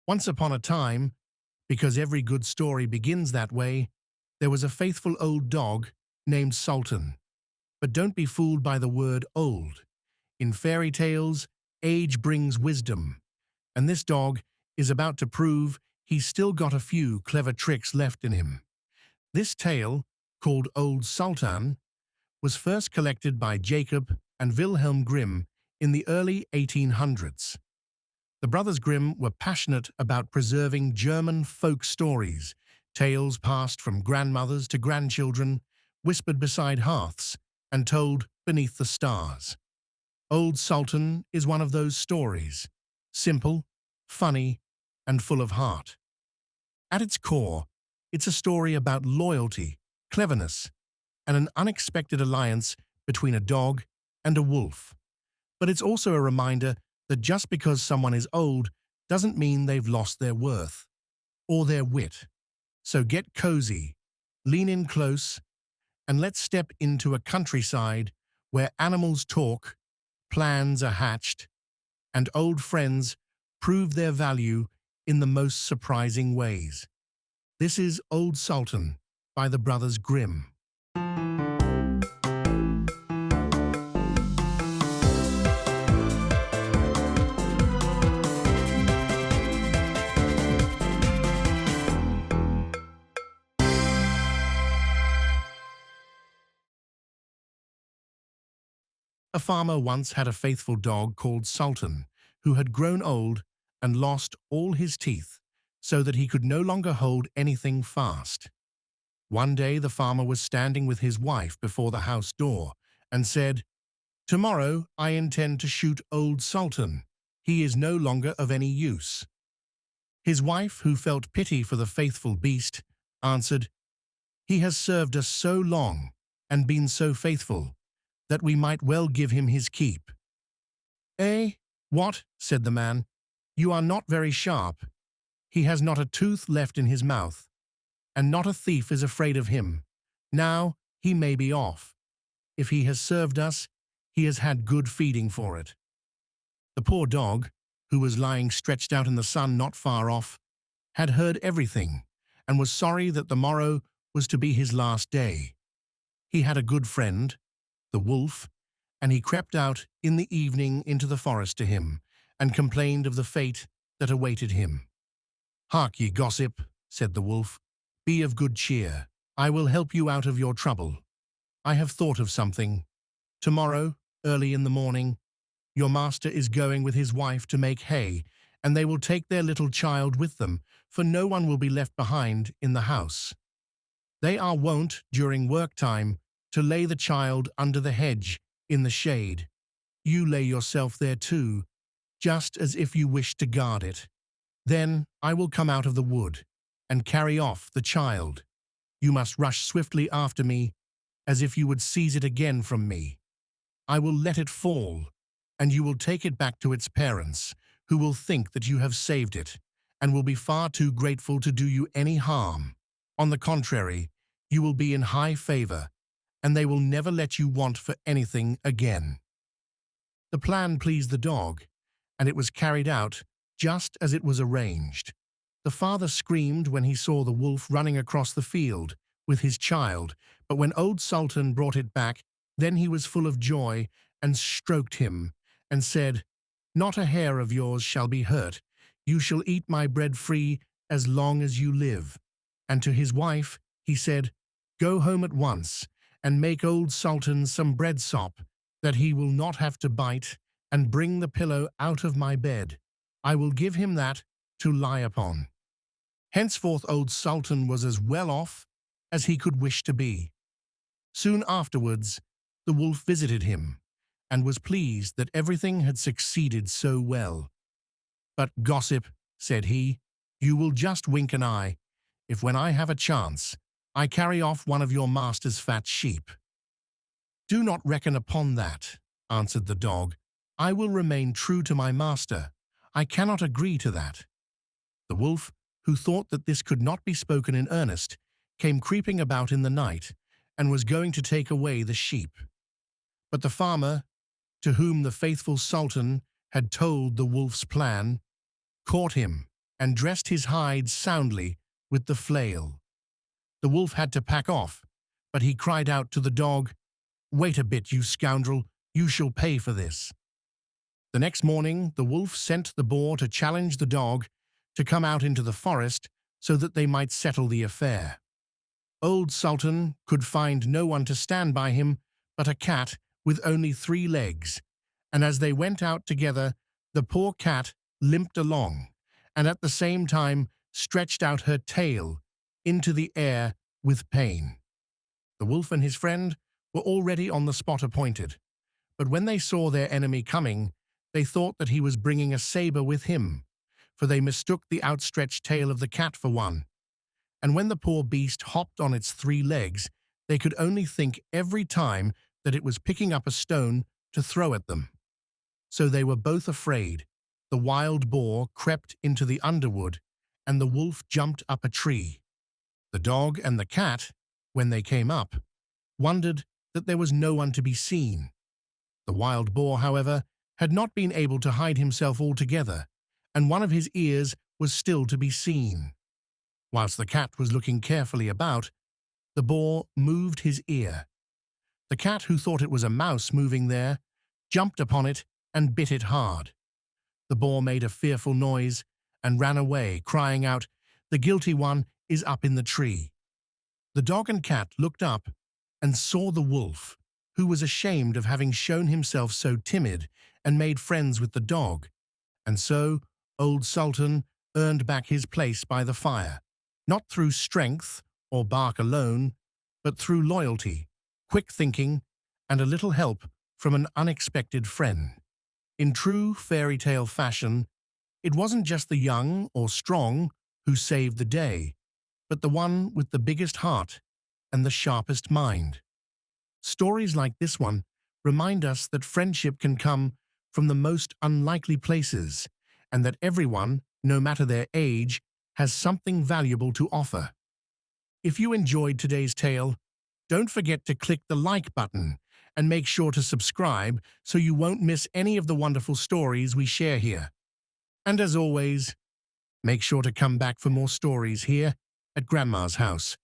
Once upon a time, because every good story begins that way, there was a faithful old dog named Sultan. But don't be fooled by the word old. In fairy tales, age brings wisdom, and this dog is about to prove he's still got a few clever tricks left in him. This tale, called Old Sultan, was first collected by Jacob and Wilhelm Grimm in the early 1800s. The Brothers Grimm were passionate about preserving German folk stories, tales passed from grandmothers to grandchildren, whispered beside hearths, and told beneath the stars. Old Sultan is one of those stories, simple, funny, and full of heart. At its core, it's a story about loyalty, cleverness, and an unexpected alliance between a dog and a wolf. But it's also a reminder that just because someone is old doesn't mean they've lost their worth or their wit. So get cozy, lean in close, and let's step into a countryside where animals talk, plans are hatched, and old friends prove their value in the most surprising ways. This is Old Sultan by the Brothers Grimm. A farmer once had a faithful dog called Sultan, who had grown old and lost all his teeth, so that he could no longer hold anything fast. One day the farmer was standing with his wife before the house door and said, "Tomorrow I intend to shoot Old Sultan. He is no longer of any use." His wife, who felt pity for the faithful beast, answered, "He has served us so long and been so faithful that we might well give him his keep." "Eh? What?" said the man. "You are not very sharp. He has not a tooth left in his mouth, and not a thief is afraid of him. Now he may be off. If he has served us, he has had good feeding for it." The poor dog, who was lying stretched out in the sun not far off, had heard everything, and was sorry that the morrow was to be his last day. He had a good friend, the wolf, and he crept out in the evening into the forest to him, and complained of the fate that awaited him. "Hark ye, gossip," said the wolf, "be of good cheer. I will help you out of your trouble. I have thought of something. Tomorrow, early in the morning, your master is going with his wife to make hay, and they will take their little child with them, for no one will be left behind in the house. They are wont, during work time, to lay the child under the hedge in the shade. You lay yourself there too, just as if you wished to guard it. Then I will come out of the wood and carry off the child. You must rush swiftly after me, as if you would seize it again from me. I will let it fall, and you will take it back to its parents, who will think that you have saved it, and will be far too grateful to do you any harm. On the contrary, you will be in high favor, and they will never let you want for anything again." The plan pleased the dog, and it was carried out just as it was arranged. The father screamed when he saw the wolf running across the field with his child, but when Old Sultan brought it back, then he was full of joy and stroked him and said, "Not a hair of yours shall be hurt. You shall eat my bread free as long as you live." And to his wife he said, "Go home at once and make Old Sultan some bread sop that he will not have to bite, and bring the pillow out of my bed. I will give him that to lie upon." Henceforth Old Sultan was as well off as he could wish to be. Soon afterwards, the wolf visited him, and was pleased that everything had succeeded so well. "But, gossip," said he, "you will just wink an eye, if when I have a chance, I carry off one of your master's fat sheep." "Do not reckon upon that," answered the dog. "I will remain true to my master. I cannot agree to that." The wolf, who thought that this could not be spoken in earnest, came creeping about in the night, and was going to take away the sheep. But the farmer, to whom the faithful Sultan had told the wolf's plan, caught him and dressed his hide soundly with the flail. The wolf had to pack off, but he cried out to the dog, "Wait a bit, you scoundrel, you shall pay for this." The next morning, the wolf sent the boar to challenge the dog to come out into the forest so that they might settle the affair. Old Sultan could find no one to stand by him but a cat with only 3 legs, and as they went out together, the poor cat limped along, and at the same time stretched out her tail into the air with pain. The wolf and his friend were already on the spot appointed, but when they saw their enemy coming, they thought that he was bringing a saber with him, for they mistook the outstretched tail of the cat for one. And when the poor beast hopped on its 3 legs, they could only think every time that it was picking up a stone to throw at them. So they were both afraid. The wild boar crept into the underwood, and the wolf jumped up a tree. The dog and the cat, when they came up, wondered that there was no one to be seen. The wild boar, however, had not been able to hide himself altogether, and one of his ears was still to be seen. Whilst the cat was looking carefully about, the boar moved his ear. The cat, who thought it was a mouse moving there, jumped upon it and bit it hard. The boar made a fearful noise and ran away, crying out, "The guilty one is up in the tree." The dog and cat looked up and saw the wolf, who was ashamed of having shown himself so timid, and made friends with the dog. And so old Sultan earned back his place by the fire, not through strength or bark alone, but through loyalty, quick thinking, and a little help from an unexpected friend. In true fairy tale fashion, it wasn't just the young or strong who saved the day, but the one with the biggest heart and the sharpest mind. Stories like this one remind us that friendship can come from the most unlikely places, and that everyone, no matter their age, has something valuable to offer. If you enjoyed today's tale, don't forget to click the like button and make sure to subscribe so you won't miss any of the wonderful stories we share here. And as always, make sure to come back for more stories here at Grandma's house.